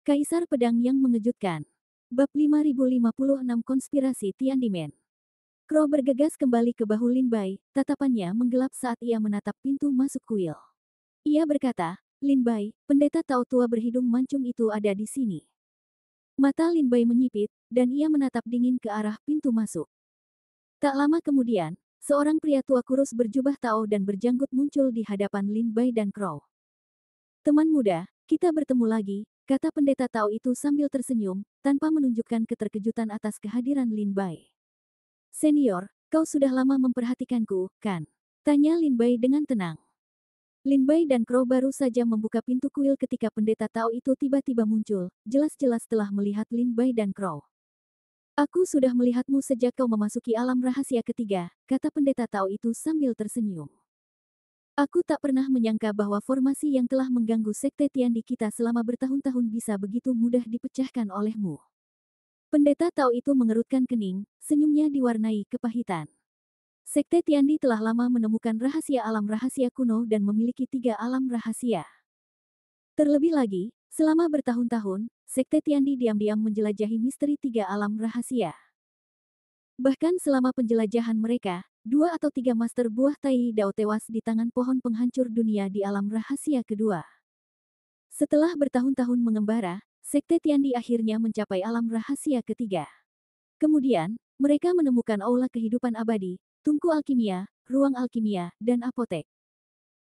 Kaisar Pedang yang Mengejutkan. Bab 5056 Konspirasi Tiandimen. Crow bergegas kembali ke bahu Lin Bai, tatapannya menggelap saat ia menatap pintu masuk kuil. Ia berkata, "Lin Bai, pendeta Tao tua berhidung mancung itu ada di sini." Mata Lin Bai menyipit, dan ia menatap dingin ke arah pintu masuk. Tak lama kemudian, seorang pria tua kurus berjubah Tao dan berjanggut muncul di hadapan Lin Bai dan Crow. "Teman muda, kita bertemu lagi," kata pendeta Tao itu sambil tersenyum, tanpa menunjukkan keterkejutan atas kehadiran Lin Bai. "Senior, kau sudah lama memperhatikanku, kan?" tanya Lin Bai dengan tenang. Lin Bai dan Crow baru saja membuka pintu kuil ketika pendeta Tao itu tiba-tiba muncul, jelas-jelas telah melihat Lin Bai dan Crow. "Aku sudah melihatmu sejak kau memasuki alam rahasia ketiga," kata pendeta Tao itu sambil tersenyum. "Aku tak pernah menyangka bahwa formasi yang telah mengganggu sekte Tiandi kita selama bertahun-tahun bisa begitu mudah dipecahkan olehmu." Pendeta Tao itu mengerutkan kening, senyumnya diwarnai kepahitan. Sekte Tiandi telah lama menemukan rahasia alam rahasia kuno dan memiliki 3 alam rahasia. Terlebih lagi, selama bertahun-tahun, sekte Tiandi diam-diam menjelajahi misteri 3 alam rahasia. Bahkan selama penjelajahan mereka, 2 atau 3 master buah Tai Dao tewas di tangan pohon penghancur dunia di alam rahasia kedua. Setelah bertahun-tahun mengembara, sekte Tiandi akhirnya mencapai alam rahasia ketiga. Kemudian, mereka menemukan aula kehidupan abadi, tungku alkimia, ruang alkimia, dan apotek.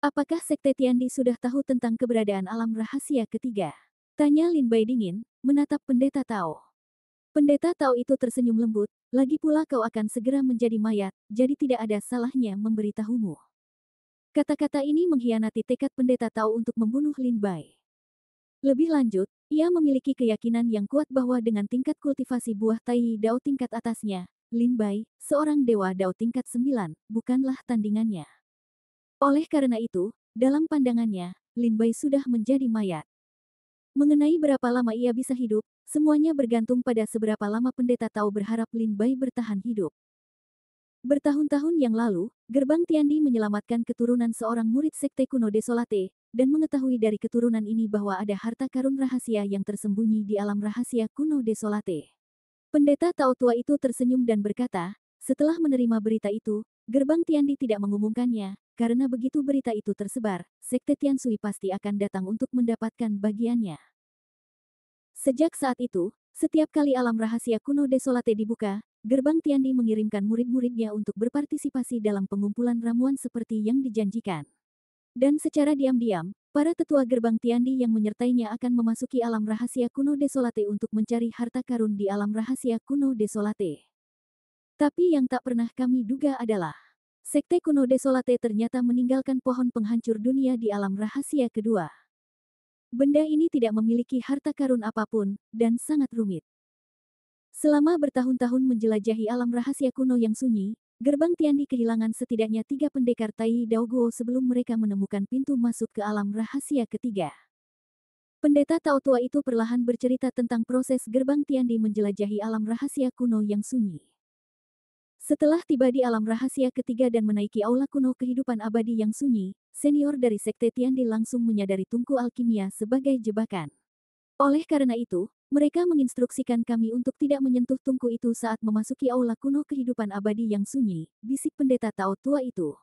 "Apakah sekte Tiandi sudah tahu tentang keberadaan alam rahasia ketiga?" tanya Lin Bai dingin, menatap pendeta Tao. Pendeta Tao itu tersenyum lembut, "Lagi pula kau akan segera menjadi mayat, jadi tidak ada salahnya memberitahumu." Kata-kata ini mengkhianati tekad pendeta Tao untuk membunuh Lin Bai. Lebih lanjut, ia memiliki keyakinan yang kuat bahwa dengan tingkat kultivasi buah Tai Dao tingkat atasnya, Lin Bai, seorang dewa Dao tingkat 9, bukanlah tandingannya. Oleh karena itu, dalam pandangannya, Lin Bai sudah menjadi mayat. Mengenai berapa lama ia bisa hidup, semuanya bergantung pada seberapa lama pendeta Tao berharap Lin Bai bertahan hidup. Bertahun-tahun yang lalu, Gerbang Tiandi menyelamatkan keturunan seorang murid sekte kuno Desolate, dan mengetahui dari keturunan ini bahwa ada harta karun rahasia yang tersembunyi di alam rahasia kuno Desolate. Pendeta Tao tua itu tersenyum dan berkata, "Setelah menerima berita itu, Gerbang Tiandi tidak mengumumkannya, karena begitu berita itu tersebar, sekte Tiansui pasti akan datang untuk mendapatkan bagiannya." Sejak saat itu, setiap kali alam rahasia kuno Desolate dibuka, Gerbang Tiandi mengirimkan murid-muridnya untuk berpartisipasi dalam pengumpulan ramuan seperti yang dijanjikan. Dan secara diam-diam, para tetua Gerbang Tiandi yang menyertainya akan memasuki alam rahasia kuno Desolate untuk mencari harta karun di alam rahasia kuno Desolate. Tapi yang tak pernah kami duga adalah, sekte kuno Desolate ternyata meninggalkan pohon penghancur dunia di alam rahasia kedua. Benda ini tidak memiliki harta karun apapun, dan sangat rumit. Selama bertahun-tahun menjelajahi alam rahasia kuno yang sunyi, Gerbang Tiandi kehilangan setidaknya 3 pendekar Tai Dao Guo sebelum mereka menemukan pintu masuk ke alam rahasia ketiga. Pendeta Tao tua itu perlahan bercerita tentang proses Gerbang Tiandi menjelajahi alam rahasia kuno yang sunyi. Setelah tiba di alam rahasia ketiga dan menaiki aula kuno kehidupan abadi yang sunyi, senior dari sekte Tiandi langsung menyadari tungku alkimia sebagai jebakan. Oleh karena itu, mereka menginstruksikan kami untuk tidak menyentuh tungku itu saat memasuki aula kuno kehidupan abadi yang sunyi, bisik pendeta Tao tua itu.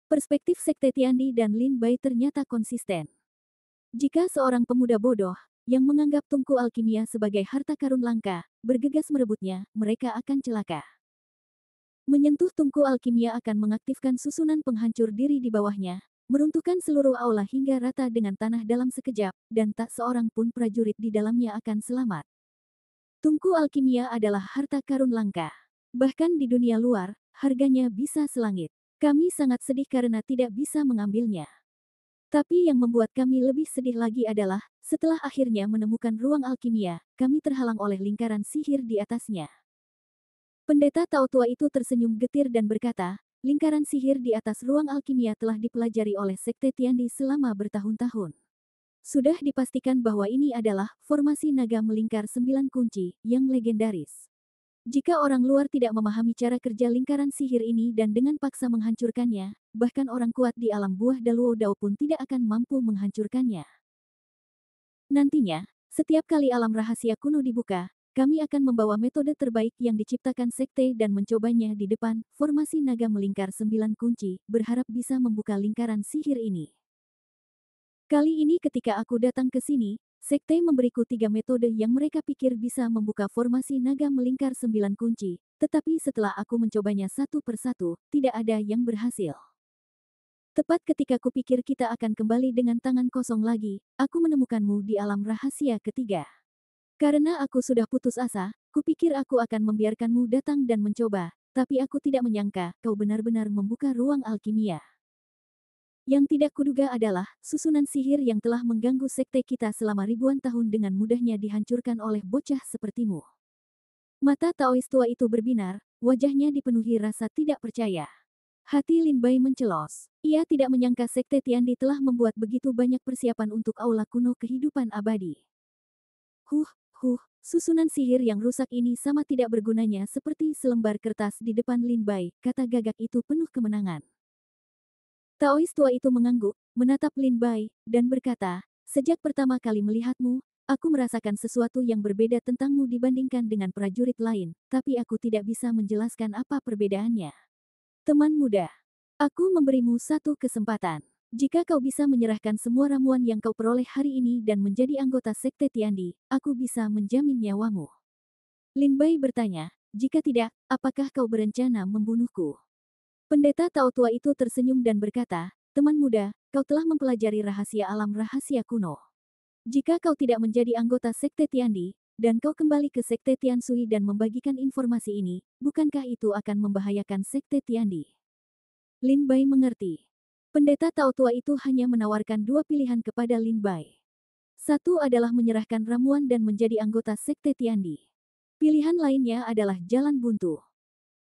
Perspektif sekte Tiandi dan Lin Bai ternyata konsisten. Jika seorang pemuda bodoh, yang menganggap tungku alkimia sebagai harta karun langka, bergegas merebutnya, mereka akan celaka. Menyentuh tungku alkimia akan mengaktifkan susunan penghancur diri di bawahnya, meruntuhkan seluruh aula hingga rata dengan tanah dalam sekejap, dan tak seorang pun prajurit di dalamnya akan selamat. Tungku alkimia adalah harta karun langka. Bahkan di dunia luar, harganya bisa selangit. Kami sangat sedih karena tidak bisa mengambilnya. Tapi yang membuat kami lebih sedih lagi adalah, setelah akhirnya menemukan ruang alkimia, kami terhalang oleh lingkaran sihir di atasnya. Pendeta Tao tua itu tersenyum getir dan berkata, "Lingkaran sihir di atas ruang alkimia telah dipelajari oleh sekte Tiandi selama bertahun-tahun. Sudah dipastikan bahwa ini adalah formasi naga melingkar 9 kunci yang legendaris. Jika orang luar tidak memahami cara kerja lingkaran sihir ini dan dengan paksa menghancurkannya, bahkan orang kuat di alam buah Daluo Dao pun tidak akan mampu menghancurkannya. Nantinya, Setiap kali alam rahasia kuno dibuka, kami akan membawa metode terbaik yang diciptakan sekte dan mencobanya di depan formasi naga melingkar 9 kunci, berharap bisa membuka lingkaran sihir ini. Kali ini ketika aku datang ke sini, sekte memberiku 3 metode yang mereka pikir bisa membuka formasi naga melingkar 9 kunci, tetapi setelah aku mencobanya satu persatu, tidak ada yang berhasil. Tepat ketika kupikir kita akan kembali dengan tangan kosong lagi, aku menemukanmu di alam rahasia ketiga. Karena aku sudah putus asa, kupikir aku akan membiarkanmu datang dan mencoba, tapi aku tidak menyangka kau benar-benar membuka ruang alkimia. Yang tidak kuduga adalah, susunan sihir yang telah mengganggu sekte kita selama ribuan tahun dengan mudahnya dihancurkan oleh bocah sepertimu. Mata Taois tua itu berbinar, wajahnya dipenuhi rasa tidak percaya. Hati Lin Bai mencelos. Ia tidak menyangka sekte Tiandi telah membuat begitu banyak persiapan untuk aula kuno kehidupan abadi. Susunan sihir yang rusak ini sama tidak bergunanya seperti selembar kertas di depan Lin Bai, kata gagak itu penuh kemenangan. Taois tua itu mengangguk, menatap Lin Bai, dan berkata, sejak pertama kali melihatmu, aku merasakan sesuatu yang berbeda tentangmu dibandingkan dengan prajurit lain, tapi aku tidak bisa menjelaskan apa perbedaannya. Teman muda, aku memberimu satu kesempatan. Jika kau bisa menyerahkan semua ramuan yang kau peroleh hari ini dan menjadi anggota sekte Tiandi, aku bisa menjamin nyawamu. Lin Bai bertanya, jika tidak, apakah kau berencana membunuhku? Pendeta Tao tua itu tersenyum dan berkata, teman muda, kau telah mempelajari rahasia alam rahasia kuno. Jika kau tidak menjadi anggota sekte Tiandi, dan kau kembali ke sekte Tiansui dan membagikan informasi ini, bukankah itu akan membahayakan sekte Tiandi? Lin Bai mengerti. Pendeta Tao tua itu hanya menawarkan 2 pilihan kepada Lin Bai. Satu adalah menyerahkan ramuan dan menjadi anggota sekte Tiandi. Pilihan lainnya adalah jalan buntu.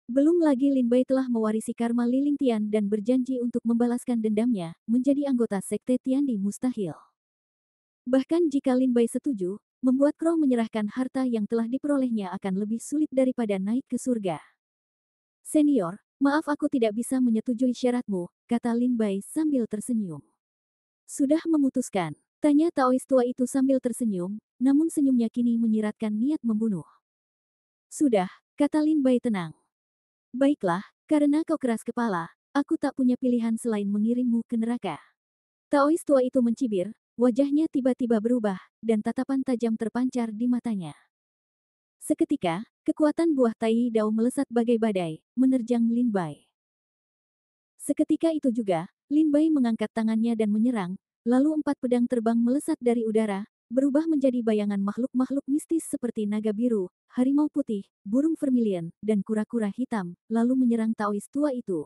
Belum lagi Lin Bai telah mewarisi karma Liling Tian dan berjanji untuk membalaskan dendamnya, menjadi anggota sekte Tiandi mustahil. Bahkan jika Lin Bai setuju, membuat Crow menyerahkan harta yang telah diperolehnya akan lebih sulit daripada naik ke surga. Senior, maaf aku tidak bisa menyetujui syaratmu, kata Lin Bai sambil tersenyum. Sudah memutuskan, tanya Taois tua itu sambil tersenyum, namun senyumnya kini menyiratkan niat membunuh. Sudah, kata Lin Bai tenang. Baiklah, karena kau keras kepala, aku tak punya pilihan selain mengirimmu ke neraka. Taois tua itu mencibir, wajahnya tiba-tiba berubah, dan tatapan tajam terpancar di matanya. Seketika, kekuatan buah Tai Dao melesat bagai badai, menerjang Lin Bai. Seketika itu juga, Lin Bai mengangkat tangannya dan menyerang, lalu 4 pedang terbang melesat dari udara, berubah menjadi bayangan makhluk-makhluk mistis seperti naga biru, harimau putih, burung vermilion, dan kura-kura hitam, lalu menyerang Taois tua itu.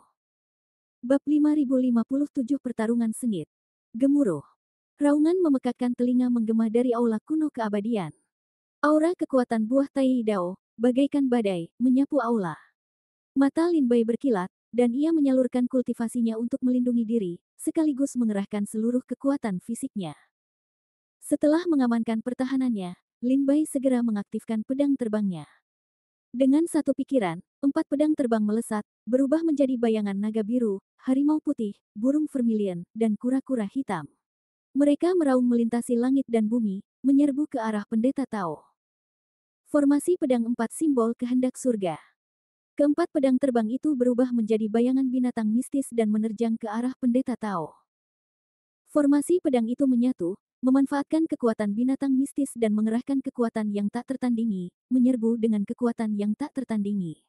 Bab 5057 Pertarungan Sengit. Gemuruh. Raungan memekakkan telinga menggema dari aula kuno keabadian. Aura kekuatan buah Tai Dao, bagaikan badai, menyapu aula. Mata Lin Bai berkilat, dan ia menyalurkan kultivasinya untuk melindungi diri, sekaligus mengerahkan seluruh kekuatan fisiknya. Setelah mengamankan pertahanannya, Lin Bai segera mengaktifkan pedang terbangnya. Dengan satu pikiran, 4 pedang terbang melesat, berubah menjadi bayangan naga biru, harimau putih, burung vermilion, dan kura-kura hitam. Mereka meraung melintasi langit dan bumi, menyerbu ke arah pendeta Tao. Formasi pedang 4 simbol kehendak surga. Keempat pedang terbang itu berubah menjadi bayangan binatang mistis dan menerjang ke arah pendeta Tao. Formasi pedang itu menyatu, memanfaatkan kekuatan binatang mistis dan mengerahkan kekuatan yang tak tertandingi, menyerbu dengan kekuatan yang tak tertandingi.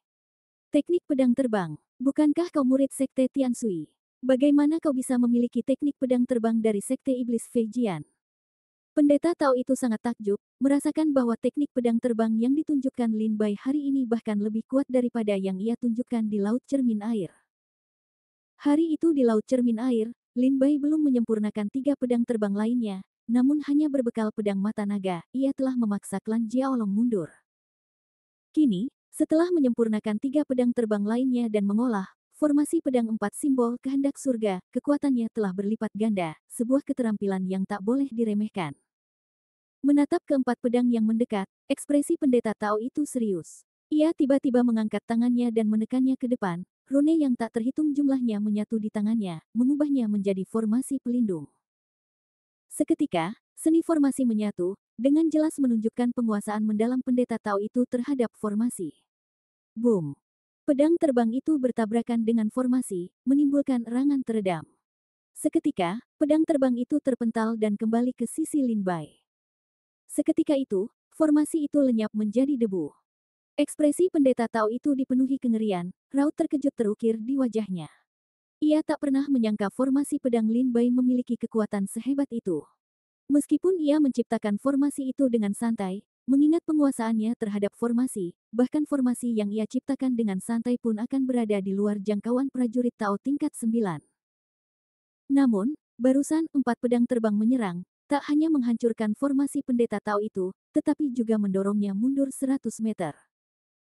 Teknik pedang terbang. Bukankah kau murid sekte Tiansui? Bagaimana kau bisa memiliki teknik pedang terbang dari sekte iblis Feijian? Pendeta Tao itu sangat takjub, merasakan bahwa teknik pedang terbang yang ditunjukkan Lin Bai hari ini bahkan lebih kuat daripada yang ia tunjukkan di Laut Cermin Air. Hari itu di Laut Cermin Air, Lin Bai belum menyempurnakan 3 pedang terbang lainnya, namun hanya berbekal pedang mata naga, ia telah memaksa klan Jiaolong mundur. Kini, setelah menyempurnakan 3 pedang terbang lainnya dan mengolah formasi pedang 4 simbol kehendak surga, kekuatannya telah berlipat ganda, sebuah keterampilan yang tak boleh diremehkan. Menatap keempat pedang yang mendekat, ekspresi pendeta Tao itu serius. Ia tiba-tiba mengangkat tangannya dan menekannya ke depan, rune yang tak terhitung jumlahnya menyatu di tangannya, mengubahnya menjadi formasi pelindung. Seketika, seni formasi menyatu, dengan jelas menunjukkan penguasaan mendalam pendeta Tao itu terhadap formasi. Boom! Pedang terbang itu bertabrakan dengan formasi, menimbulkan erangan teredam. Seketika, pedang terbang itu terpental dan kembali ke sisi Lin Bai. Seketika itu, formasi itu lenyap menjadi debu. Ekspresi pendeta Tao itu dipenuhi kengerian, raut terkejut terukir di wajahnya. Ia tak pernah menyangka formasi pedang Lin Bai memiliki kekuatan sehebat itu. Meskipun ia menciptakan formasi itu dengan santai, mengingat penguasaannya terhadap formasi, bahkan formasi yang ia ciptakan dengan santai pun akan berada di luar jangkauan prajurit Tao tingkat 9. Namun, barusan 4 pedang terbang menyerang, tak hanya menghancurkan formasi pendeta Tao itu, tetapi juga mendorongnya mundur 100 meter.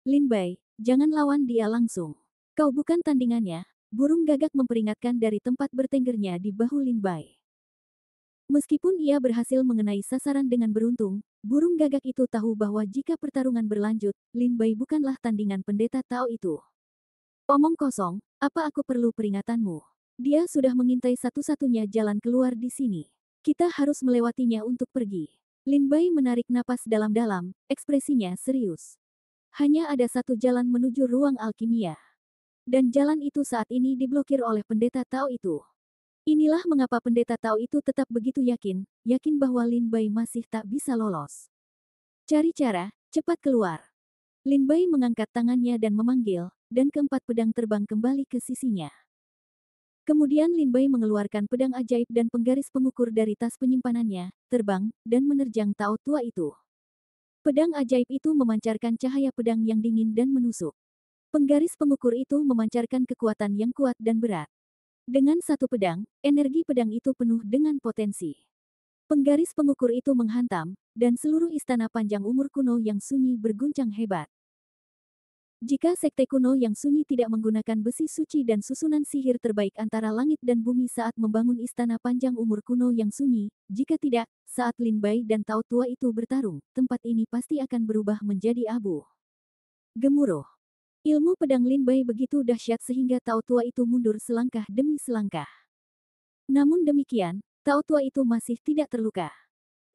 Lin Bai, jangan lawan dia langsung. Kau bukan tandingannya, burung gagak memperingatkan dari tempat bertenggernya di bahu Lin Bai. Meskipun ia berhasil mengenai sasaran dengan beruntung, burung gagak itu tahu bahwa jika pertarungan berlanjut, Lin Bai bukanlah tandingan pendeta Tao itu. Omong kosong, apa aku perlu peringatanmu? Dia sudah mengintai satu-satunya jalan keluar di sini. Kita harus melewatinya untuk pergi. Lin Bai menarik napas dalam-dalam, ekspresinya serius. Hanya ada satu jalan menuju ruang alkimia. Dan jalan itu saat ini diblokir oleh pendeta Tao itu. Inilah mengapa pendeta Tao itu tetap begitu yakin bahwa Lin Bai masih tak bisa lolos. Cari cara, cepat keluar. Lin Bai mengangkat tangannya dan memanggil, dan keempat pedang terbang kembali ke sisinya. Kemudian Lin Bai mengeluarkan pedang ajaib dan penggaris pengukur dari tas penyimpanannya, terbang, dan menerjang Tao tua itu. Pedang ajaib itu memancarkan cahaya pedang yang dingin dan menusuk. Penggaris pengukur itu memancarkan kekuatan yang kuat dan berat. Dengan satu pedang, energi pedang itu penuh dengan potensi. Penggaris pengukur itu menghantam, dan seluruh istana panjang umur kuno yang sunyi berguncang hebat. Jika sekte kuno yang sunyi tidak menggunakan besi suci dan susunan sihir terbaik antara langit dan bumi saat membangun istana panjang umur kuno yang sunyi, jika tidak, saat Lin Bai dan Tao tua itu bertarung, tempat ini pasti akan berubah menjadi abu. Gemuruh. Ilmu pedang Lin Bai begitu dahsyat sehingga Tao tua itu mundur selangkah demi selangkah. Namun demikian, Tao tua itu masih tidak terluka.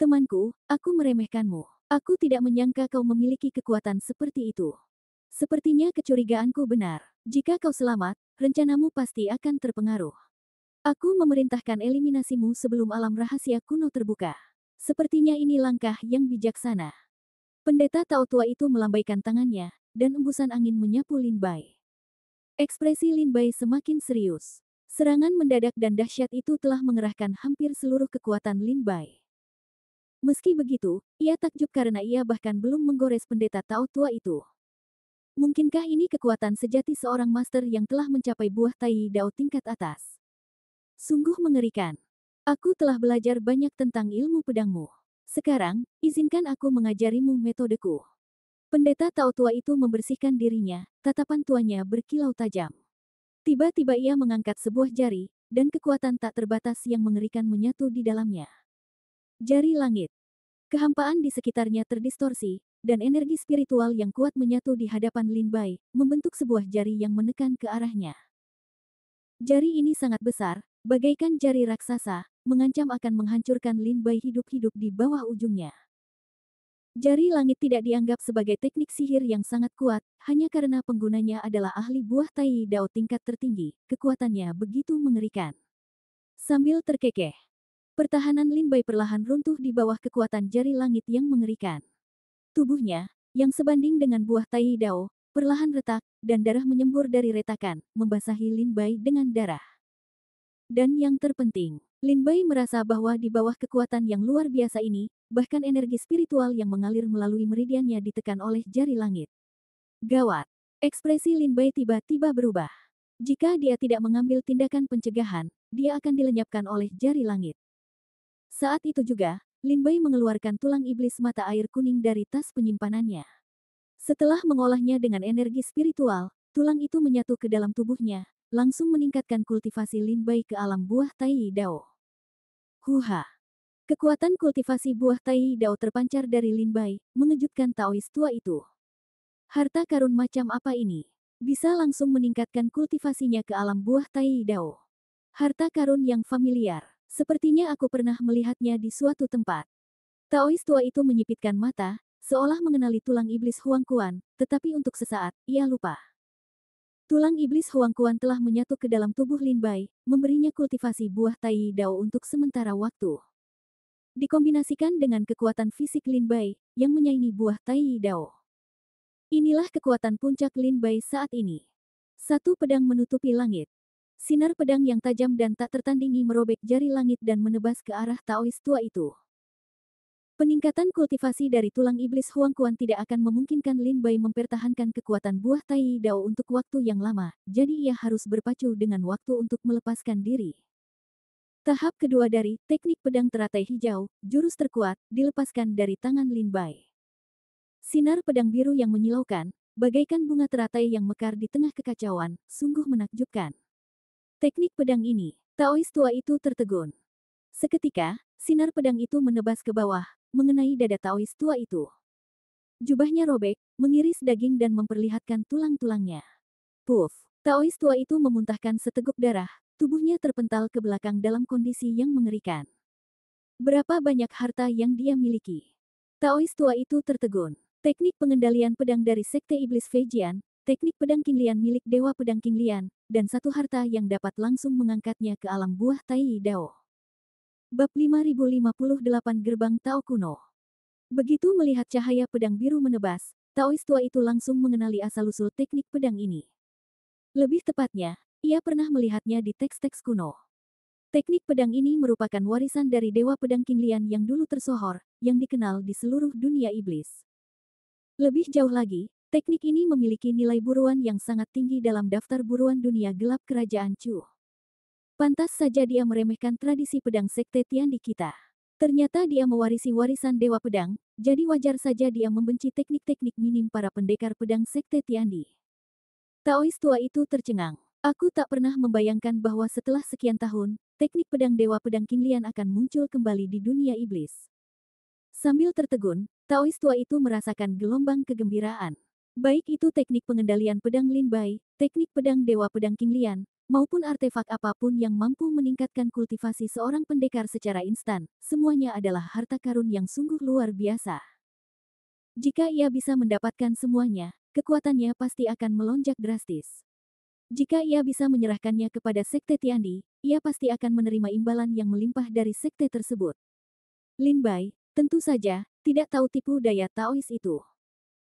Temanku, aku meremehkanmu. Aku tidak menyangka kau memiliki kekuatan seperti itu. Sepertinya kecurigaanku benar. Jika kau selamat, rencanamu pasti akan terpengaruh. Aku memerintahkan eliminasimu sebelum alam rahasia kuno terbuka. Sepertinya ini langkah yang bijaksana. Pendeta Tao tua itu melambaikan tangannya, dan embusan angin menyapu Lin Bai. Ekspresi Lin Bai semakin serius. Serangan mendadak dan dahsyat itu telah mengerahkan hampir seluruh kekuatan Lin Bai. Meski begitu, ia takjub karena ia bahkan belum menggores pendeta Tao tua itu. Mungkinkah ini kekuatan sejati seorang master yang telah mencapai buah tai dao tingkat atas? Sungguh mengerikan. Aku telah belajar banyak tentang ilmu pedangmu. Sekarang, izinkan aku mengajarimu metodeku. Pendeta Tao tua itu membersihkan dirinya, tatapan tuanya berkilau tajam. Tiba-tiba ia mengangkat sebuah jari, dan kekuatan tak terbatas yang mengerikan menyatu di dalamnya. Jari langit. Kehampaan di sekitarnya terdistorsi, dan energi spiritual yang kuat menyatu di hadapan Lin Bai, membentuk sebuah jari yang menekan ke arahnya. Jari ini sangat besar, bagaikan jari raksasa, mengancam akan menghancurkan Lin Bai hidup-hidup di bawah ujungnya. Jari langit tidak dianggap sebagai teknik sihir yang sangat kuat, hanya karena penggunanya adalah ahli buah tai dao tingkat tertinggi, kekuatannya begitu mengerikan. Sambil terkekeh, pertahanan Lin Bai perlahan runtuh di bawah kekuatan jari langit yang mengerikan. Tubuhnya, yang sebanding dengan buah tai dao, perlahan retak, dan darah menyembur dari retakan, membasahi Lin Bai dengan darah. Dan yang terpenting, Lin Bai merasa bahwa di bawah kekuatan yang luar biasa ini, bahkan energi spiritual yang mengalir melalui meridiannya ditekan oleh jari langit. Gawat! Ekspresi Lin Bai tiba-tiba berubah. Jika dia tidak mengambil tindakan pencegahan, dia akan dilenyapkan oleh jari langit. Saat itu juga, Lin Bai mengeluarkan tulang iblis mata air kuning dari tas penyimpanannya. Setelah mengolahnya dengan energi spiritual, tulang itu menyatu ke dalam tubuhnya, langsung meningkatkan kultivasi Lin Bai ke alam buah tai dao. Huha! Kekuatan kultivasi buah tai dao terpancar dari Lin Bai, mengejutkan Taois tua itu. Harta karun macam apa ini? Bisa langsung meningkatkan kultivasinya ke alam buah tai dao. Harta karun yang familiar. Sepertinya aku pernah melihatnya di suatu tempat. Taois tua itu menyipitkan mata, seolah mengenali tulang iblis Huang Kuan, tetapi untuk sesaat, ia lupa. Tulang iblis Huang Kuan telah menyatu ke dalam tubuh Lin Bai, memberinya kultivasi buah Tai Dao untuk sementara waktu. Dikombinasikan dengan kekuatan fisik Lin Bai, yang menyaingi buah Tai Dao. Inilah kekuatan puncak Lin Bai saat ini. Satu pedang menutupi langit. Sinar pedang yang tajam dan tak tertandingi merobek jari langit dan menebas ke arah Taois tua itu. Peningkatan kultivasi dari tulang iblis Huang Kuan tidak akan memungkinkan Lin Bai mempertahankan kekuatan buah Tai Dao untuk waktu yang lama, jadi ia harus berpacu dengan waktu untuk melepaskan diri. Tahap kedua dari teknik pedang teratai hijau, jurus terkuat, dilepaskan dari tangan Lin Bai. Sinar pedang biru yang menyilaukan, bagaikan bunga teratai yang mekar di tengah kekacauan, sungguh menakjubkan. Teknik pedang ini, Taois tua itu tertegun. Seketika, sinar pedang itu menebas ke bawah, mengenai dada Taois tua itu. Jubahnya robek, mengiris daging dan memperlihatkan tulang-tulangnya. Puff! Taois tua itu memuntahkan seteguk darah, tubuhnya terpental ke belakang dalam kondisi yang mengerikan. Berapa banyak harta yang dia miliki? Taois tua itu tertegun. Teknik pengendalian pedang dari Sekte Iblis Feijian, teknik pedang Qinglian milik Dewa Pedang Qinglian, dan satu harta yang dapat langsung mengangkatnya ke alam buah Tai Dao. Bab 5058 Gerbang Tao Kuno. Begitu melihat cahaya pedang biru menebas, Taois tua itu langsung mengenali asal-usul teknik pedang ini. Lebih tepatnya, ia pernah melihatnya di teks-teks kuno. Teknik pedang ini merupakan warisan dari Dewa Pedang Qinglian yang dulu tersohor, yang dikenal di seluruh dunia iblis. Lebih jauh lagi, teknik ini memiliki nilai buruan yang sangat tinggi dalam daftar buruan dunia gelap kerajaan Chu. Pantas saja dia meremehkan tradisi pedang Sekte Tiandi kita. Ternyata dia mewarisi warisan Dewa Pedang, jadi wajar saja dia membenci teknik-teknik minim para pendekar pedang Sekte Tiandi. Taois tua itu tercengang. Aku tak pernah membayangkan bahwa setelah sekian tahun, teknik pedang Dewa Pedang Qinglian akan muncul kembali di dunia iblis. Sambil tertegun, Taois tua itu merasakan gelombang kegembiraan. Baik itu teknik pengendalian pedang Lin Bai, teknik pedang Dewa Pedang Qinglian, maupun artefak apapun yang mampu meningkatkan kultivasi seorang pendekar secara instan, semuanya adalah harta karun yang sungguh luar biasa. Jika ia bisa mendapatkan semuanya, kekuatannya pasti akan melonjak drastis. Jika ia bisa menyerahkannya kepada Sekte Tiandi, ia pasti akan menerima imbalan yang melimpah dari sekte tersebut. Lin Bai, tentu saja, tidak tahu tipu daya Taois itu.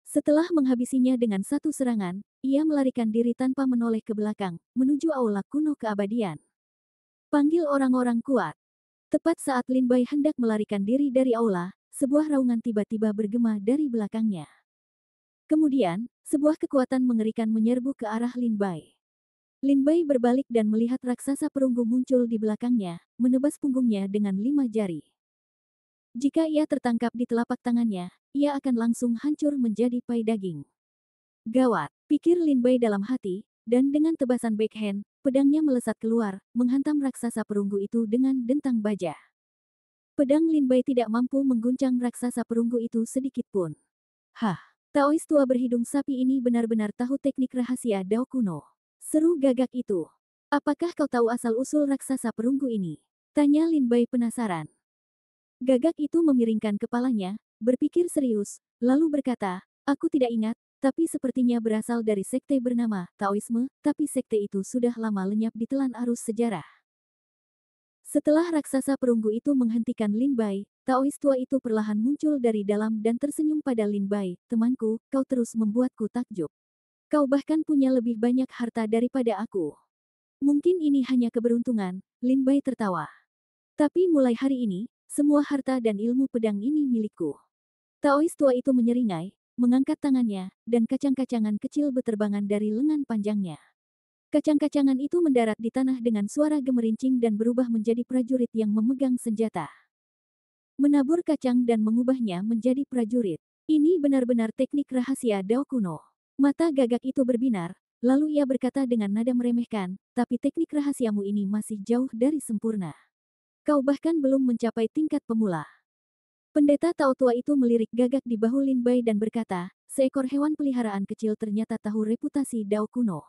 Setelah menghabisinya dengan satu serangan, ia melarikan diri tanpa menoleh ke belakang, menuju aula kuno keabadian. Panggil orang-orang kuat. Tepat saat Lin Bai hendak melarikan diri dari aula, sebuah raungan tiba-tiba bergema dari belakangnya. Kemudian, sebuah kekuatan mengerikan menyerbu ke arah Lin Bai. Lin Bai berbalik dan melihat raksasa perunggu muncul di belakangnya, menebas punggungnya dengan 5 jari. Jika ia tertangkap di telapak tangannya, ia akan langsung hancur menjadi pai daging. Gawat, pikir Lin Bai dalam hati, dan dengan tebasan backhand, pedangnya melesat keluar, menghantam raksasa perunggu itu dengan dentang baja. Pedang Lin Bai tidak mampu mengguncang raksasa perunggu itu sedikit pun. Hah, Taois tua berhidung sapi ini benar-benar tahu teknik rahasia Dao kuno. Seru gagak itu. Apakah kau tahu asal-usul raksasa perunggu ini? Tanya Lin Bai penasaran. Gagak itu memiringkan kepalanya, berpikir serius, lalu berkata, aku tidak ingat, tapi sepertinya berasal dari sekte bernama Taoisme, tapi sekte itu sudah lama lenyap di telan arus sejarah. Setelah raksasa perunggu itu menghentikan Lin Bai, Taois tua itu perlahan muncul dari dalam dan tersenyum pada Lin Bai, temanku, kau terus membuatku takjub. Kau bahkan punya lebih banyak harta daripada aku. Mungkin ini hanya keberuntungan, Lin Bai tertawa. Tapi mulai hari ini, semua harta dan ilmu pedang ini milikku. Taois tua itu menyeringai, mengangkat tangannya, dan kacang-kacangan kecil beterbangan dari lengan panjangnya. Kacang-kacangan itu mendarat di tanah dengan suara gemerincing dan berubah menjadi prajurit yang memegang senjata. Menabur kacang dan mengubahnya menjadi prajurit. Ini benar-benar teknik rahasia Dao kuno. Mata gagak itu berbinar, lalu ia berkata dengan nada meremehkan, tapi teknik rahasiamu ini masih jauh dari sempurna. Kau bahkan belum mencapai tingkat pemula. Pendeta Tao tua itu melirik gagak di bahu Lin Bai dan berkata, seekor hewan peliharaan kecil ternyata tahu reputasi Dao kuno.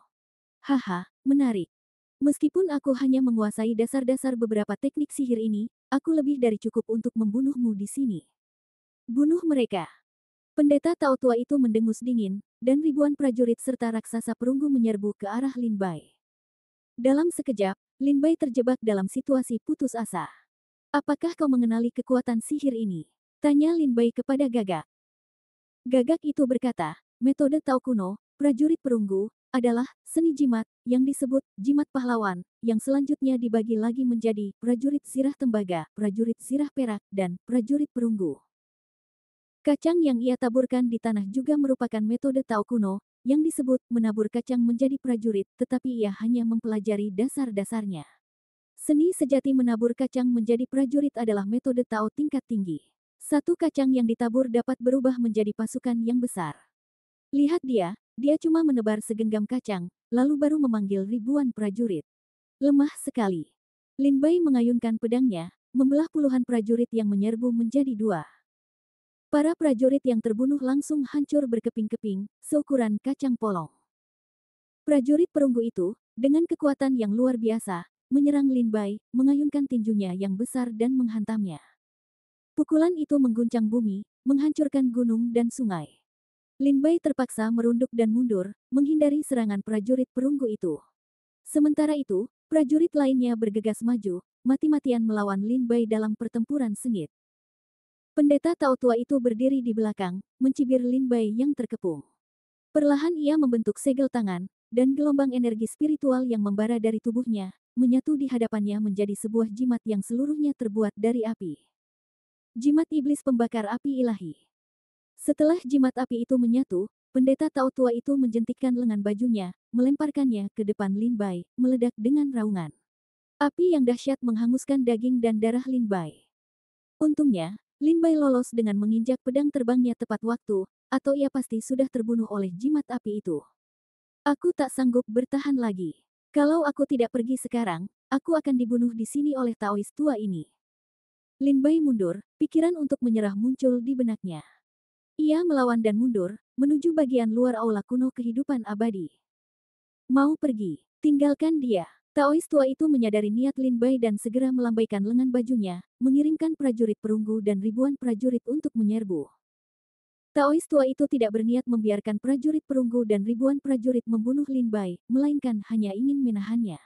Haha, menarik. Meskipun aku hanya menguasai dasar-dasar beberapa teknik sihir ini, aku lebih dari cukup untuk membunuhmu di sini. Bunuh mereka. Pendeta Tao tua itu mendengus dingin, dan ribuan prajurit serta raksasa perunggu menyerbu ke arah Lin Bai. Dalam sekejap, Lin Bai terjebak dalam situasi putus asa. Apakah kau mengenali kekuatan sihir ini? Tanya Lin Bai kepada Gagak. Gagak itu berkata, metode Tao kuno, prajurit perunggu, adalah seni jimat yang disebut jimat pahlawan, yang selanjutnya dibagi lagi menjadi prajurit sirah tembaga, prajurit sirah perak, dan prajurit perunggu. Kacang yang ia taburkan di tanah juga merupakan metode Tao kuno, yang disebut menabur kacang menjadi prajurit, tetapi ia hanya mempelajari dasar-dasarnya. Seni sejati menabur kacang menjadi prajurit adalah metode Tao tingkat tinggi. Satu kacang yang ditabur dapat berubah menjadi pasukan yang besar. Lihat dia cuma menebar segenggam kacang, lalu baru memanggil ribuan prajurit. Lemah sekali. Lin Bai mengayunkan pedangnya, membelah puluhan prajurit yang menyerbu menjadi dua. Para prajurit yang terbunuh langsung hancur berkeping-keping, seukuran kacang polong. Prajurit perunggu itu, dengan kekuatan yang luar biasa, menyerang Lin Bai, mengayunkan tinjunya yang besar dan menghantamnya. Pukulan itu mengguncang bumi, menghancurkan gunung dan sungai. Lin Bai terpaksa merunduk dan mundur, menghindari serangan prajurit perunggu itu. Sementara itu, prajurit lainnya bergegas maju, mati-matian melawan Lin Bai dalam pertempuran sengit. Pendeta Tao tua itu berdiri di belakang, mencibir Lin Bai yang terkepung. Perlahan ia membentuk segel tangan, dan gelombang energi spiritual yang membara dari tubuhnya, menyatu di hadapannya menjadi sebuah jimat yang seluruhnya terbuat dari api. Jimat iblis pembakar api ilahi. Setelah jimat api itu menyatu, pendeta Tao tua itu menjentikkan lengan bajunya, melemparkannya ke depan Lin Bai, meledak dengan raungan. Api yang dahsyat menghanguskan daging dan darah Lin Bai. Untungnya, Lin Bai lolos dengan menginjak pedang terbangnya tepat waktu, atau ia pasti sudah terbunuh oleh jimat api itu. Aku tak sanggup bertahan lagi. Kalau aku tidak pergi sekarang, aku akan dibunuh di sini oleh Taois tua ini. Lin Bai mundur, pikiran untuk menyerah muncul di benaknya. Ia melawan dan mundur, menuju bagian luar aula kuno kehidupan abadi. Mau pergi, tinggalkan dia. Taois tua itu menyadari niat Lin Bai dan segera melambaikan lengan bajunya, mengirimkan prajurit perunggu dan ribuan prajurit untuk menyerbu. Taois tua itu tidak berniat membiarkan prajurit perunggu dan ribuan prajurit membunuh Lin Bai, melainkan hanya ingin menahannya.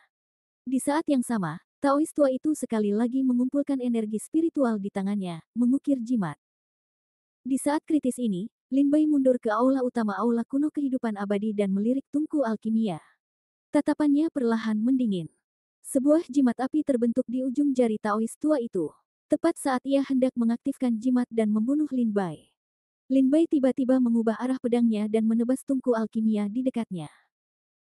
Di saat yang sama, Taois tua itu sekali lagi mengumpulkan energi spiritual di tangannya, mengukir jimat. Di saat kritis ini, Lin Bai mundur ke aula utama aula kuno kehidupan abadi dan melirik tungku alkimia. Tatapannya perlahan mendingin. Sebuah jimat api terbentuk di ujung jari Taois tua itu. Tepat saat ia hendak mengaktifkan jimat dan membunuh Lin Bai. Lin Bai tiba-tiba mengubah arah pedangnya dan menebas tungku alkimia di dekatnya.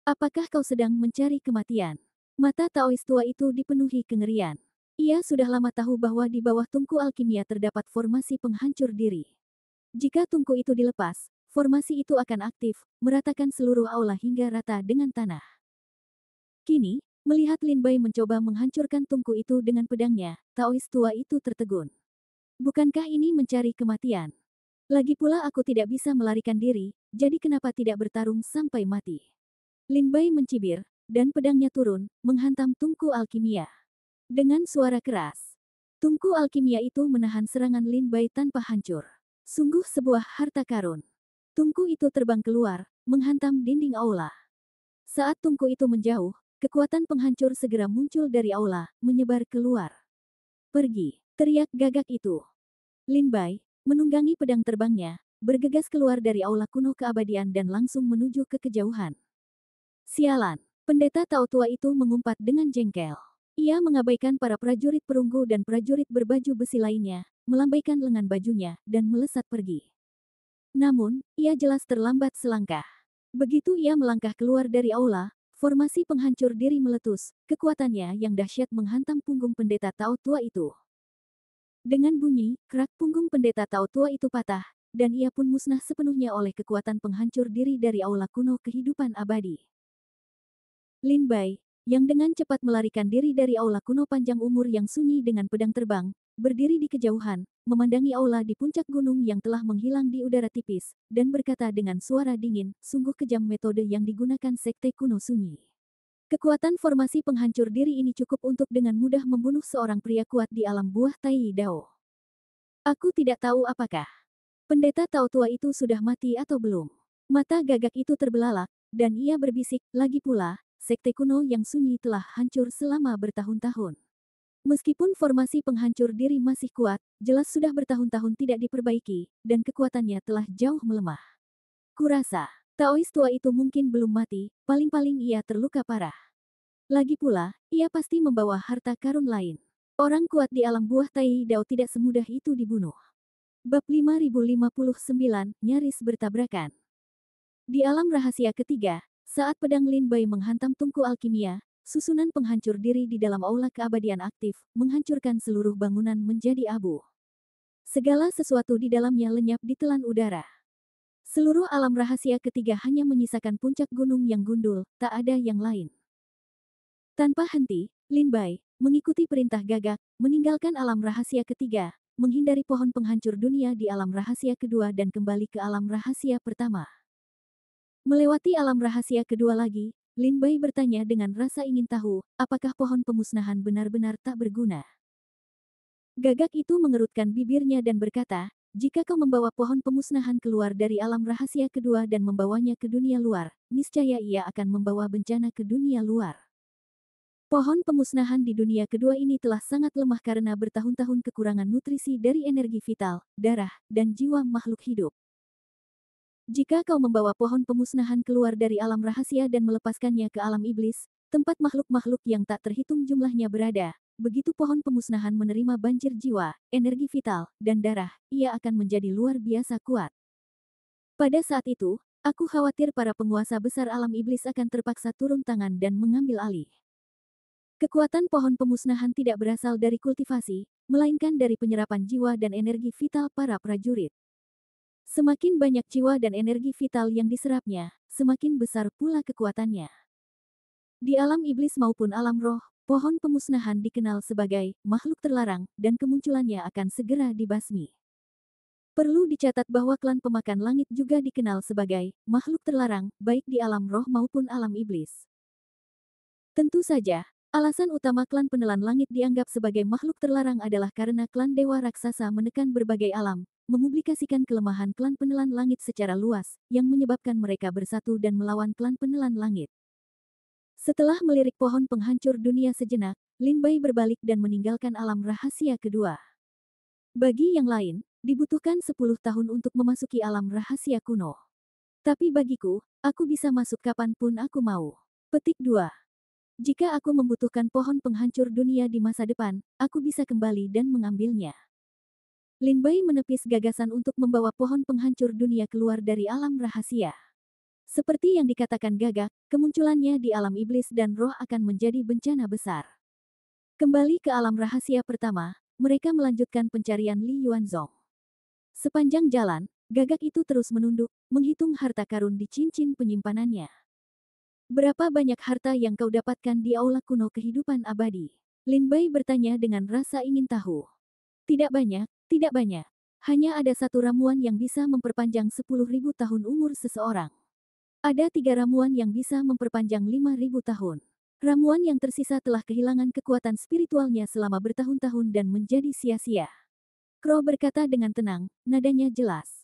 Apakah kau sedang mencari kematian? Mata Taois tua itu dipenuhi kengerian. Ia sudah lama tahu bahwa di bawah tungku alkimia terdapat formasi penghancur diri. Jika tungku itu dilepas, formasi itu akan aktif, meratakan seluruh aula hingga rata dengan tanah. Kini, melihat Lin Bai mencoba menghancurkan tungku itu dengan pedangnya, Taois tua itu tertegun. Bukankah ini mencari kematian? Lagi pula aku tidak bisa melarikan diri, jadi kenapa tidak bertarung sampai mati? Lin Bai mencibir, dan pedangnya turun, menghantam tungku alkimia. Dengan suara keras, tungku alkimia itu menahan serangan Lin Bai tanpa hancur. Sungguh sebuah harta karun. Tungku itu terbang keluar, menghantam dinding aula. Saat tungku itu menjauh, kekuatan penghancur segera muncul dari aula, menyebar keluar. Pergi, teriak Gagak itu. Lin Bai, menunggangi pedang terbangnya, bergegas keluar dari aula kuno keabadian dan langsung menuju ke kejauhan. Sialan, pendeta Tao tua itu mengumpat dengan jengkel. Ia mengabaikan para prajurit perunggu dan prajurit berbaju besi lainnya, melambaikan lengan bajunya, dan melesat pergi. Namun, ia jelas terlambat selangkah. Begitu ia melangkah keluar dari aula, formasi penghancur diri meletus, kekuatannya yang dahsyat menghantam punggung pendeta Tao tua itu. Dengan bunyi, kerak punggung pendeta Tao tua itu patah, dan ia pun musnah sepenuhnya oleh kekuatan penghancur diri dari aula kuno kehidupan abadi. Lin Bai, yang dengan cepat melarikan diri dari aula kuno panjang umur yang sunyi dengan pedang terbang, berdiri di kejauhan, memandangi aula di puncak gunung yang telah menghilang di udara tipis, dan berkata dengan suara dingin, sungguh kejam metode yang digunakan sekte kuno sunyi. Kekuatan formasi penghancur diri ini cukup untuk dengan mudah membunuh seorang pria kuat di alam buah Tai Dao. Aku tidak tahu apakah pendeta tahu tua itu sudah mati atau belum. Mata Gagak itu terbelalak, dan ia berbisik, lagi pula, sekte kuno yang sunyi telah hancur selama bertahun-tahun. Meskipun formasi penghancur diri masih kuat, jelas sudah bertahun-tahun tidak diperbaiki, dan kekuatannya telah jauh melemah. Kurasa, Taois tua itu mungkin belum mati, paling-paling ia terluka parah. Lagi pula, ia pasti membawa harta karun lain. Orang kuat di alam buah Tai Dao tidak semudah itu dibunuh. Bab 5059, nyaris bertabrakan. Di alam rahasia ketiga, saat pedang Lin Bai menghantam tungku alkimia, susunan penghancur diri di dalam aula keabadian aktif, menghancurkan seluruh bangunan menjadi abu. Segala sesuatu di dalamnya lenyap ditelan udara. Seluruh alam rahasia ketiga hanya menyisakan puncak gunung yang gundul, tak ada yang lain. Tanpa henti, Lin Bai mengikuti perintah Gagak, meninggalkan alam rahasia ketiga, menghindari pohon penghancur dunia di alam rahasia kedua dan kembali ke alam rahasia pertama. Melewati alam rahasia kedua lagi, Lin Bai bertanya dengan rasa ingin tahu, apakah pohon pemusnahan benar-benar tak berguna. Gagak itu mengerutkan bibirnya dan berkata, jika kau membawa pohon pemusnahan keluar dari alam rahasia kedua dan membawanya ke dunia luar, niscaya ia akan membawa bencana ke dunia luar. Pohon pemusnahan di dunia kedua ini telah sangat lemah karena bertahun-tahun kekurangan nutrisi dari energi vital, darah, dan jiwa makhluk hidup. Jika kau membawa pohon pemusnahan keluar dari alam rahasia dan melepaskannya ke alam iblis, tempat makhluk-makhluk yang tak terhitung jumlahnya berada, begitu pohon pemusnahan menerima banjir jiwa, energi vital, dan darah, ia akan menjadi luar biasa kuat. Pada saat itu, aku khawatir para penguasa besar alam iblis akan terpaksa turun tangan dan mengambil alih. Kekuatan pohon pemusnahan tidak berasal dari kultivasi, melainkan dari penyerapan jiwa dan energi vital para prajurit. Semakin banyak jiwa dan energi vital yang diserapnya, semakin besar pula kekuatannya. Di alam iblis maupun alam roh, pohon pemusnahan dikenal sebagai makhluk terlarang, dan kemunculannya akan segera dibasmi. Perlu dicatat bahwa klan pemakan langit juga dikenal sebagai makhluk terlarang, baik di alam roh maupun alam iblis. Tentu saja, alasan utama klan penelan langit dianggap sebagai makhluk terlarang adalah karena klan dewa raksasa menekan berbagai alam, memublikasikan kelemahan klan penelan langit secara luas, yang menyebabkan mereka bersatu dan melawan klan penelan langit. Setelah melirik pohon penghancur dunia sejenak, Lin Bai berbalik dan meninggalkan alam rahasia kedua. Bagi yang lain, dibutuhkan 10 tahun untuk memasuki alam rahasia kuno. Tapi bagiku, aku bisa masuk kapanpun aku mau. Petik 2. Jika aku membutuhkan pohon penghancur dunia di masa depan, aku bisa kembali dan mengambilnya. Lin Bai menepis gagasan untuk membawa pohon penghancur dunia keluar dari alam rahasia. Seperti yang dikatakan Gagak, kemunculannya di alam iblis dan roh akan menjadi bencana besar. Kembali ke alam rahasia pertama, mereka melanjutkan pencarian Li Yuanzong. Sepanjang jalan, Gagak itu terus menunduk, menghitung harta karun di cincin penyimpanannya. Berapa banyak harta yang kau dapatkan di aula kuno kehidupan abadi? Lin Bai bertanya dengan rasa ingin tahu. Tidak banyak, tidak banyak. Hanya ada satu ramuan yang bisa memperpanjang 10.000 tahun umur seseorang. Ada 3 ramuan yang bisa memperpanjang 5.000 tahun. Ramuan yang tersisa telah kehilangan kekuatan spiritualnya selama bertahun-tahun dan menjadi sia-sia. Crow berkata dengan tenang, nadanya jelas.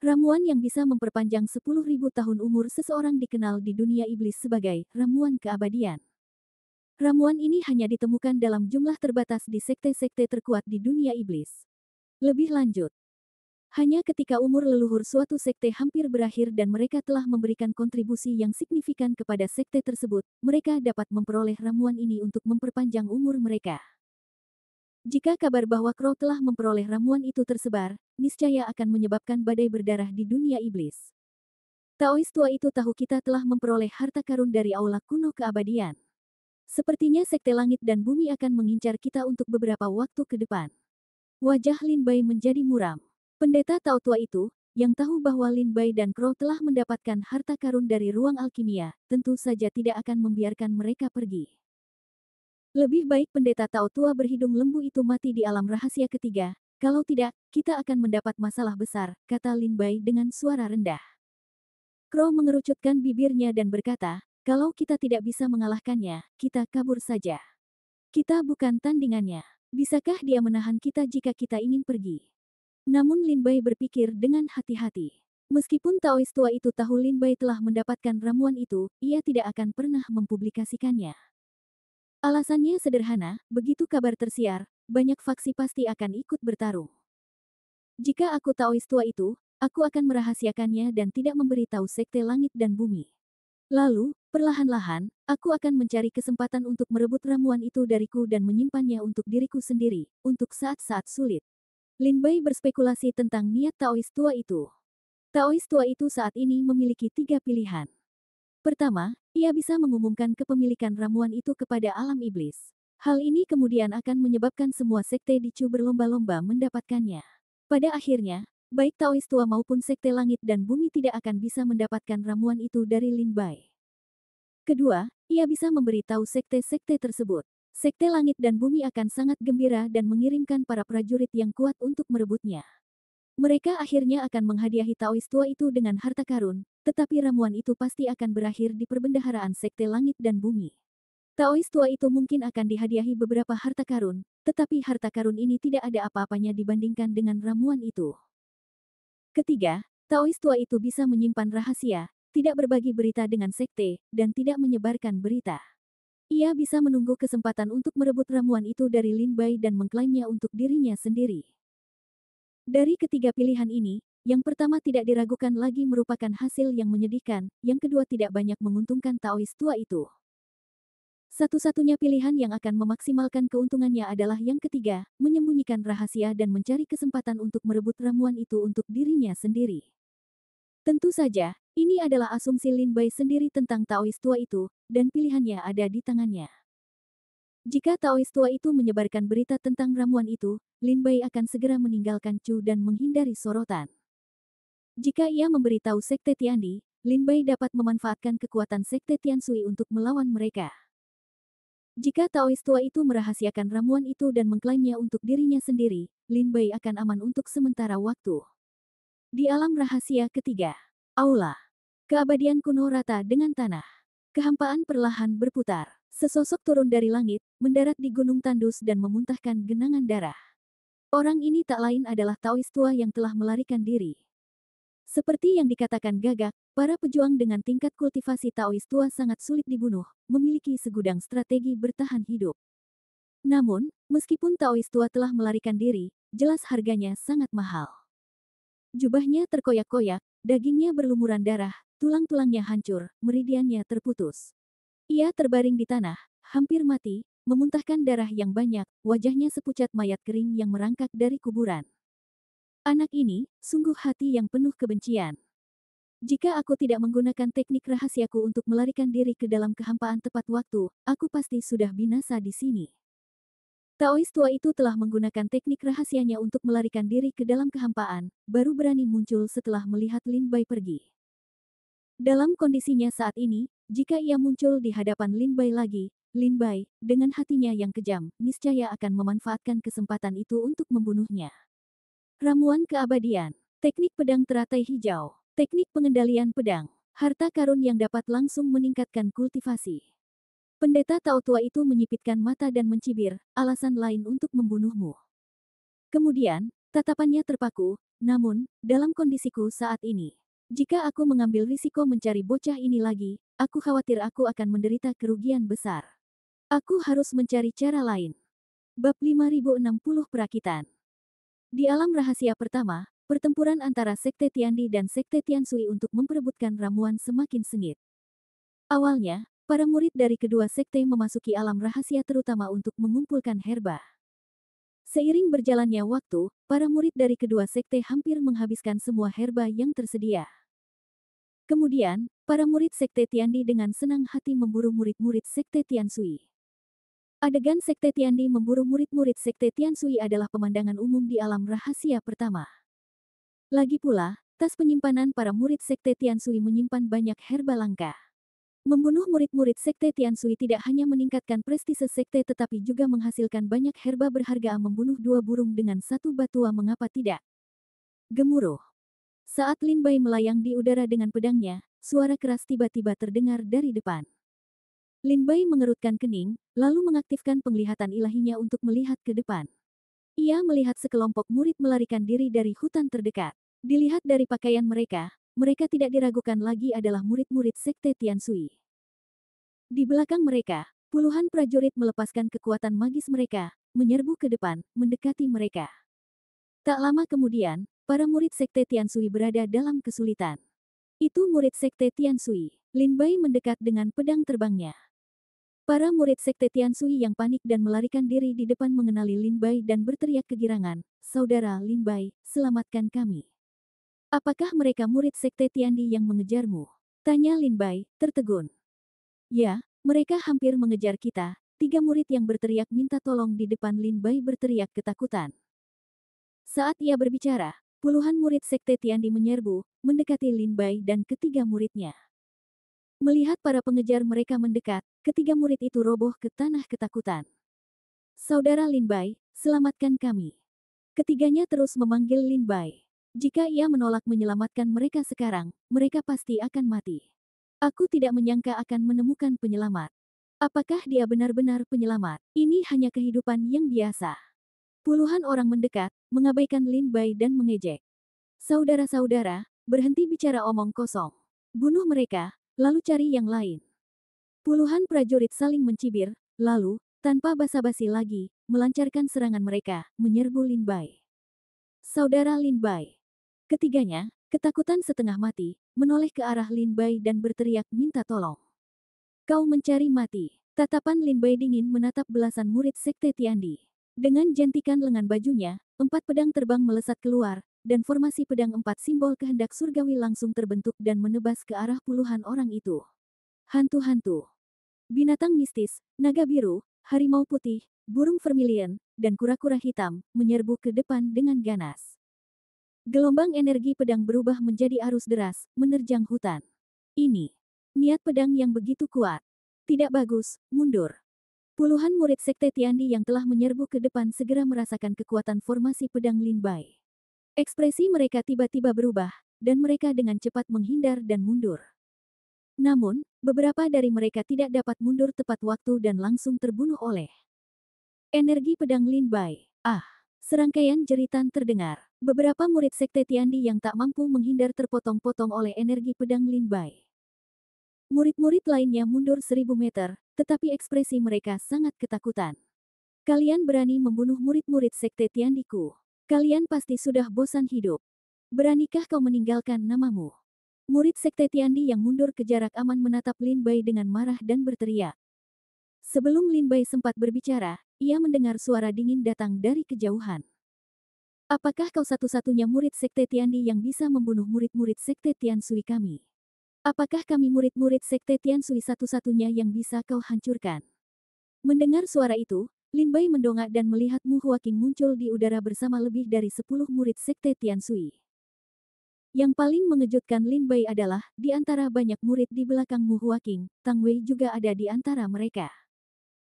Ramuan yang bisa memperpanjang 10.000 tahun umur seseorang dikenal di dunia iblis sebagai ramuan keabadian. Ramuan ini hanya ditemukan dalam jumlah terbatas di sekte-sekte terkuat di dunia iblis. Lebih lanjut, hanya ketika umur leluhur suatu sekte hampir berakhir dan mereka telah memberikan kontribusi yang signifikan kepada sekte tersebut, mereka dapat memperoleh ramuan ini untuk memperpanjang umur mereka. Jika kabar bahwa Crow telah memperoleh ramuan itu tersebar, niscaya akan menyebabkan badai berdarah di dunia iblis. Taois tua itu tahu kita telah memperoleh harta karun dari aula kuno keabadian. Sepertinya sekte langit dan bumi akan mengincar kita untuk beberapa waktu ke depan. Wajah Lin Bai menjadi muram. Pendeta Tao tua itu, yang tahu bahwa Lin Bai dan Crow telah mendapatkan harta karun dari ruang alkimia, tentu saja tidak akan membiarkan mereka pergi. Lebih baik pendeta Tao tua berhidung lembu itu mati di alam rahasia ketiga, kalau tidak, kita akan mendapat masalah besar, kata Lin Bai dengan suara rendah. Crow mengerucutkan bibirnya dan berkata, kalau kita tidak bisa mengalahkannya, kita kabur saja. Kita bukan tandingannya. Bisakah dia menahan kita jika kita ingin pergi? Namun Lin Bai berpikir dengan hati-hati. Meskipun Taois tua itu tahu Lin Bai telah mendapatkan ramuan itu, ia tidak akan pernah mempublikasikannya. Alasannya sederhana, begitu kabar tersiar, banyak faksi pasti akan ikut bertarung. Jika aku Taois tua itu, aku akan merahasiakannya dan tidak memberitahu Sekte Langit dan Bumi. Lalu, perlahan-lahan, aku akan mencari kesempatan untuk merebut ramuan itu dariku dan menyimpannya untuk diriku sendiri, untuk saat-saat sulit. Lin Bai berspekulasi tentang niat Taois tua itu. Taois tua itu saat ini memiliki 3 pilihan. Pertama, ia bisa mengumumkan kepemilikan ramuan itu kepada alam iblis. Hal ini kemudian akan menyebabkan semua sekte di Chu berlomba-lomba mendapatkannya. Pada akhirnya, baik Taois tua maupun sekte langit dan bumi tidak akan bisa mendapatkan ramuan itu dari Lin Bai. Kedua, ia bisa memberitahu sekte-sekte tersebut. Sekte langit dan bumi akan sangat gembira dan mengirimkan para prajurit yang kuat untuk merebutnya. Mereka akhirnya akan menghadiahi Taois tua itu dengan harta karun, tetapi ramuan itu pasti akan berakhir di perbendaharaan Sekte Langit dan Bumi. Taois tua itu mungkin akan dihadiahi beberapa harta karun, tetapi harta karun ini tidak ada apa-apanya dibandingkan dengan ramuan itu. Ketiga, Taois tua itu bisa menyimpan rahasia, tidak berbagi berita dengan sekte, dan tidak menyebarkan berita. Ia bisa menunggu kesempatan untuk merebut ramuan itu dari Lin Bai dan mengklaimnya untuk dirinya sendiri. Dari ketiga pilihan ini, yang pertama tidak diragukan lagi merupakan hasil yang menyedihkan, yang kedua tidak banyak menguntungkan Taois tua itu. Satu-satunya pilihan yang akan memaksimalkan keuntungannya adalah yang ketiga, menyembunyikan rahasia dan mencari kesempatan untuk merebut ramuan itu untuk dirinya sendiri. Tentu saja, ini adalah asumsi Lin Bai sendiri tentang Taois tua itu, dan pilihannya ada di tangannya. Jika Taois tua itu menyebarkan berita tentang ramuan itu, Lin Bai akan segera meninggalkan Chu dan menghindari sorotan. Jika ia memberitahu Sekte Tiandi, Lin Bai dapat memanfaatkan kekuatan Sekte Tiansui untuk melawan mereka. Jika Taois tua itu merahasiakan ramuan itu dan mengklaimnya untuk dirinya sendiri, Lin Bai akan aman untuk sementara waktu. Di alam rahasia ketiga, Aula. Keabadian kuno rata dengan tanah. Kehampaan perlahan berputar. Sesosok turun dari langit, mendarat di gunung tandus dan memuntahkan genangan darah. Orang ini tak lain adalah Taois tua yang telah melarikan diri. Seperti yang dikatakan Gagak, para pejuang dengan tingkat kultivasi Taois tua sangat sulit dibunuh, memiliki segudang strategi bertahan hidup. Namun, meskipun Taois tua telah melarikan diri, jelas harganya sangat mahal. Jubahnya terkoyak-koyak, dagingnya berlumuran darah, tulang-tulangnya hancur, meridiannya terputus. Ia terbaring di tanah, hampir mati, memuntahkan darah yang banyak, wajahnya sepucat mayat kering yang merangkak dari kuburan. Anak ini, sungguh hati yang penuh kebencian. Jika aku tidak menggunakan teknik rahasiaku untuk melarikan diri ke dalam kehampaan tepat waktu, aku pasti sudah binasa di sini. Taois tua itu telah menggunakan teknik rahasianya untuk melarikan diri ke dalam kehampaan, baru berani muncul setelah melihat Lin Bai pergi. Dalam kondisinya saat ini, jika ia muncul di hadapan Lin Bai lagi, Lin Bai, dengan hatinya yang kejam, niscaya akan memanfaatkan kesempatan itu untuk membunuhnya. Ramuan keabadian, teknik pedang teratai hijau, teknik pengendalian pedang, harta karun yang dapat langsung meningkatkan kultivasi. Pendeta Tao tua itu menyipitkan mata dan mencibir, alasan lain untuk membunuhmu. Kemudian, tatapannya terpaku, namun, dalam kondisiku saat ini, jika aku mengambil risiko mencari bocah ini lagi, aku khawatir aku akan menderita kerugian besar. Aku harus mencari cara lain. Bab 5060 Perakitan. Di alam rahasia pertama, pertempuran antara Sekte Tiandi dan Sekte Tiansui untuk memperebutkan ramuan semakin sengit. Awalnya, para murid dari kedua sekte memasuki alam rahasia terutama untuk mengumpulkan herba. Seiring berjalannya waktu, para murid dari kedua sekte hampir menghabiskan semua herba yang tersedia. Kemudian, para murid Sekte Tiandi dengan senang hati memburu murid-murid Sekte Tiansui. Adegan Sekte Tiandi memburu murid-murid Sekte Tiansui adalah pemandangan umum di alam rahasia pertama. Lagi pula, tas penyimpanan para murid Sekte Tiansui menyimpan banyak herba langka. Membunuh murid-murid Sekte Tiansui tidak hanya meningkatkan prestise sekte tetapi juga menghasilkan banyak herba berharga. Membunuh 2 burung dengan 1 batua, mengapa tidak? Gemuruh. Saat Lin Bai melayang di udara dengan pedangnya, suara keras tiba-tiba terdengar dari depan. Lin Bai mengerutkan kening, lalu mengaktifkan penglihatan ilahinya untuk melihat ke depan. Ia melihat sekelompok murid melarikan diri dari hutan terdekat. Dilihat dari pakaian mereka, mereka tidak diragukan lagi adalah murid-murid Sekte Tianshui. Di belakang mereka, puluhan prajurit melepaskan kekuatan magis mereka, menyerbu ke depan, mendekati mereka. Tak lama kemudian, para murid Sekte Tianshui berada dalam kesulitan. Itu murid Sekte Tianshui. Lin Bai mendekat dengan pedang terbangnya. Para murid Sekte Tianshui yang panik dan melarikan diri di depan mengenali Lin Bai dan berteriak kegirangan, "Saudara Lin Bai, selamatkan kami." "Apakah mereka murid Sekte Tiandi yang mengejarmu?" tanya Lin Bai, tertegun. "Ya, mereka hampir mengejar kita." Tiga murid yang berteriak minta tolong di depan Lin Bai berteriak ketakutan. Saat ia berbicara, puluhan murid Sekte Tiandi menyerbu, mendekati Lin Bai dan ketiga muridnya. Melihat para pengejar mereka mendekat, ketiga murid itu roboh ke tanah ketakutan. "Saudara Lin Bai, selamatkan kami." Ketiganya terus memanggil Lin Bai. Jika ia menolak menyelamatkan mereka sekarang, mereka pasti akan mati. "Aku tidak menyangka akan menemukan penyelamat." Apakah dia benar-benar penyelamat? Ini hanya kehidupan yang biasa. Puluhan orang mendekat, mengabaikan Lin Bai dan mengejek. "Saudara-saudara, berhenti bicara omong kosong. Bunuh mereka, lalu cari yang lain." Puluhan prajurit saling mencibir, lalu, tanpa basa-basi lagi, melancarkan serangan mereka, menyerbu Lin Bai. "Saudara Lin Bai." Ketiganya, ketakutan setengah mati, menoleh ke arah Lin Bai dan berteriak minta tolong. "Kau mencari mati." Tatapan Lin Bai dingin menatap belasan murid Sekte Tiandi. Dengan jentikan lengan bajunya, 4 pedang terbang melesat keluar, dan formasi pedang 4 simbol kehendak surgawi langsung terbentuk dan menebas ke arah puluhan orang itu. Hantu-hantu, binatang mistis, naga biru, harimau putih, burung vermilion, dan kura-kura hitam, menyerbu ke depan dengan ganas. Gelombang energi pedang berubah menjadi arus deras, menerjang hutan. Ini niat pedang yang begitu kuat. Tidak bagus, mundur. Puluhan murid Sekte Tiandi yang telah menyerbu ke depan segera merasakan kekuatan formasi pedang Lin Bai. Ekspresi mereka tiba-tiba berubah, dan mereka dengan cepat menghindar dan mundur. Namun, beberapa dari mereka tidak dapat mundur tepat waktu dan langsung terbunuh oleh energi pedang Lin Bai. Ah! Serangkaian jeritan terdengar. Beberapa murid Sekte Tiandi yang tak mampu menghindar terpotong-potong oleh energi pedang Lin Bai. Murid-murid lainnya mundur 1000 meter, tetapi ekspresi mereka sangat ketakutan. "Kalian berani membunuh murid-murid Sekte Tiandiku. Kalian pasti sudah bosan hidup. Beranikah kau meninggalkan namamu?" Murid Sekte Tiandi yang mundur ke jarak aman menatap Lin Bai dengan marah dan berteriak. Sebelum Lin Bai sempat berbicara, ia mendengar suara dingin datang dari kejauhan. "Apakah kau satu-satunya murid Sekte Tiandi yang bisa membunuh murid-murid Sekte Tianshui kami? Apakah kami murid-murid Sekte Tianshui satu-satunya yang bisa kau hancurkan?" Mendengar suara itu, Lin Bai mendongak dan melihat Mu Huaqing muncul di udara bersama lebih dari 10 murid Sekte Tianshui. Yang paling mengejutkan Lin Bai adalah, di antara banyak murid di belakang Mu Huaqing, Tang Wei juga ada di antara mereka.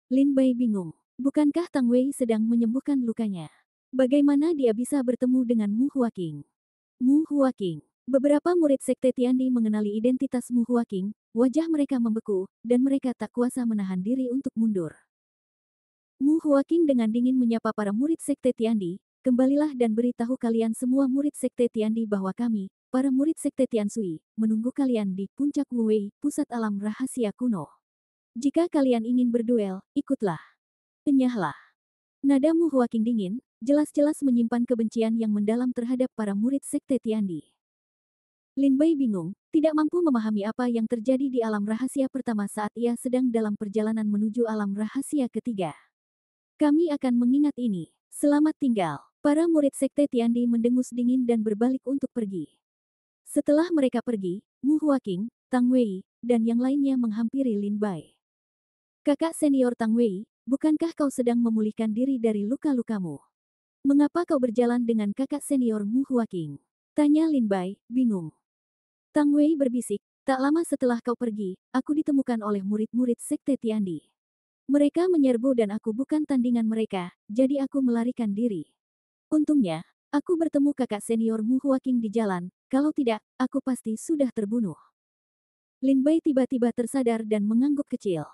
Lin Bai bingung. Bukankah Tang Wei sedang menyembuhkan lukanya? Bagaimana dia bisa bertemu dengan Mu Huaqing? Mu Huaqing. Beberapa murid Sekte Tiandi mengenali identitas Mu Huaqing, wajah mereka membeku, dan mereka tak kuasa menahan diri untuk mundur. Mu Huaqing dengan dingin menyapa para murid Sekte Tiandi, "Kembalilah dan beritahu kalian semua murid Sekte Tiandi bahwa kami, para murid Sekte Tianshui, menunggu kalian di Puncak Wuwei, pusat alam rahasia kuno. Jika kalian ingin berduel, ikutlah." "Enyahlah." Nada Mu Huaqing dingin, jelas-jelas menyimpan kebencian yang mendalam terhadap para murid Sekte Tiandi. Lin Bai bingung, tidak mampu memahami apa yang terjadi di alam rahasia pertama saat ia sedang dalam perjalanan menuju alam rahasia ketiga. "Kami akan mengingat ini. Selamat tinggal." Para murid Sekte Tiandi mendengus dingin dan berbalik untuk pergi. Setelah mereka pergi, Mu Huaqing, Tang Wei, dan yang lainnya menghampiri Lin Bai. "Kakak senior Tang Wei, bukankah kau sedang memulihkan diri dari luka-lukamu? Mengapa kau berjalan dengan kakak senior Mu Huaqing?" tanya Lin Bai, bingung. Tang Wei berbisik, "Tak lama setelah kau pergi, aku ditemukan oleh murid-murid Sekte Tiandi. Mereka menyerbu dan aku bukan tandingan mereka, jadi aku melarikan diri. Untungnya, aku bertemu kakak senior Mu Huaqing di jalan, kalau tidak, aku pasti sudah terbunuh." Lin Bai tiba-tiba tersadar dan mengangguk kecil.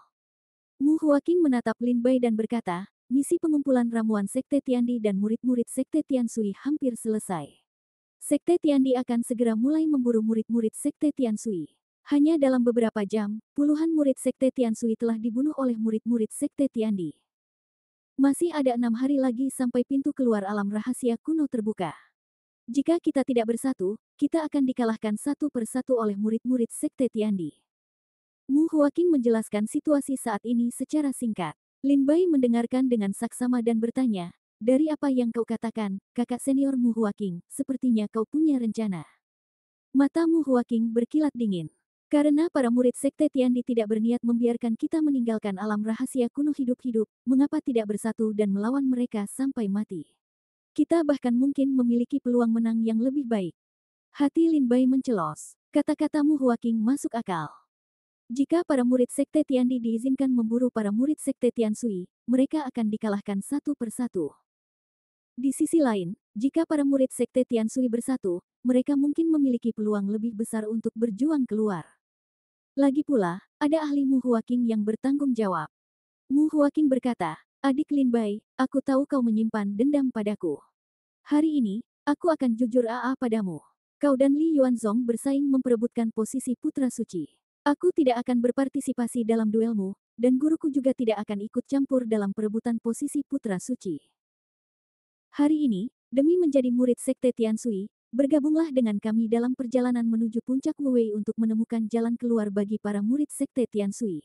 Mu Huaqing menatap Lin Bai dan berkata, misi pengumpulan ramuan Sekte Tiandi dan murid-murid Sekte Tiansui hampir selesai. Sekte Tiandi akan segera mulai memburu murid-murid Sekte Tiansui. Hanya dalam beberapa jam, puluhan murid Sekte Tiansui telah dibunuh oleh murid-murid Sekte Tiandi. Masih ada 6 hari lagi sampai pintu keluar alam rahasia kuno terbuka. Jika kita tidak bersatu, kita akan dikalahkan satu persatu oleh murid-murid Sekte Tiandi. Mu Huaqing menjelaskan situasi saat ini secara singkat. Lin Bai mendengarkan dengan saksama dan bertanya, "Dari apa yang kau katakan, kakak senior Mu Huaqing, sepertinya kau punya rencana." Mata Mu Huaqing berkilat dingin. Karena para murid Sekte Tiandi tidak berniat membiarkan kita meninggalkan alam rahasia kuno hidup-hidup, mengapa tidak bersatu dan melawan mereka sampai mati? Kita bahkan mungkin memiliki peluang menang yang lebih baik. Hati Lin Bai mencelos. Kata-kata Mu Huaqing masuk akal. Jika para murid Sekte Tiandi diizinkan memburu para murid Sekte Tiansui, mereka akan dikalahkan satu persatu. Di sisi lain, jika para murid Sekte Tiansui bersatu, mereka mungkin memiliki peluang lebih besar untuk berjuang keluar. Lagi pula, ada ahli Mu Huaqing yang bertanggung jawab. Mu Huaqing berkata, "Adik Lin Bai, aku tahu kau menyimpan dendam padaku. Hari ini, aku akan jujur padamu. Kau dan Li Yuanzong bersaing memperebutkan posisi Putra Suci. Aku tidak akan berpartisipasi dalam duelmu, dan guruku juga tidak akan ikut campur dalam perebutan posisi Putra Suci. Hari ini, demi menjadi murid Sekte Tiansui, bergabunglah dengan kami dalam perjalanan menuju puncak Wuwei untuk menemukan jalan keluar bagi para murid Sekte Tiansui."